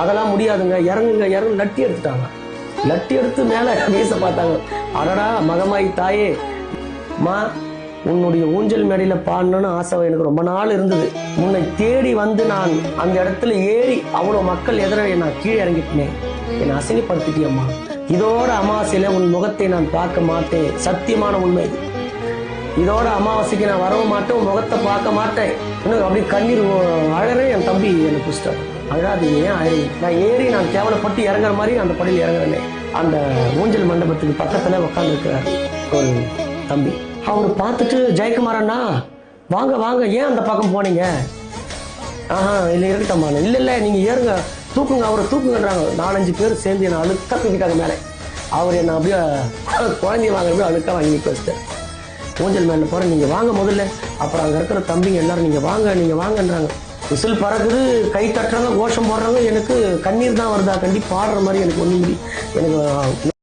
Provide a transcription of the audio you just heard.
அதெல்லாம் முடியாதுங்க, இறங்குங்க இறங்கு, லட்டி எடுத்துட்டாங்க. லட்டி எடுத்து மேல வீச பார்த்தாங்க. அடடா மகமாய் தாயே, மா உன்னுடைய ஊஞ்சல் மேடையில பாடணும்னு ஆசை எனக்கு ரொம்ப நாள் இருந்தது. உன்னை தேடி வந்து நான் அந்த இடத்துல ஏறி அவ்வளவு மக்கள் எதிர நான் கீழே இறங்கிட்டேன், என்னை அசிங்கப்படுத்திட்டியம்மா. இதோட அமாவாசையில உன் முகத்தை நான் பார்க்க மாட்டேன், சத்தியமான உண்மை இது. இதோட அமாவாசைக்கு நான் வரவும் மாட்டேன், உன் முகத்தை பார்க்க மாட்டேன். இன்னும் அப்படி கண்ணீர் அழறேன். என் தம்பி என்னை புஷ்டார், அழாதீங்க ஏன் அழறீங்க. நான் ஏறி நான் கேவலப்பட்டு இறங்குற மாதிரி அந்த படியில் இறங்குறேனே. அந்த ஊஞ்சல் மண்டபத்துக்கு பக்கத்துல உட்கார்ந்து இருக்கிறார் ஒரு தம்பி. அவர் பார்த்துட்டு, ஜெயக்குமார் அண்ணா வாங்க வாங்க, ஏன் அந்த பக்கம் போனீங்க? இல்லை இருக்கட்டம்மா. இல்லை நீங்க ஏறுங்க, தூக்குங்க, அவரை தூக்குங்கன்றாங்க. 4-5 பேர் சேர்ந்து என்னை அழுக்கா தூக்கிட்டாங்க மேலே. அவர் என்ன அப்படியே குழந்தைய வாங்குறது அழுக்கா வாங்கி நிற்க வச்சுட்டேன். ஊஞ்சல் மேலே போகிறேன், நீங்கள் வாங்க முதல்ல. அப்புறம் அங்கே இருக்கிற தம்பிங்க எல்லாரும் நீங்கள் வாங்கன்றாங்க. விசில் பறக்குது, கை தட்டுறாங்க, கோஷம் போடுறாங்க. எனக்கு கண்ணீர் தான் வருதா, கண்டிப்பாக பாடுற மாதிரி எனக்கு ஒன்றும் எனக்கு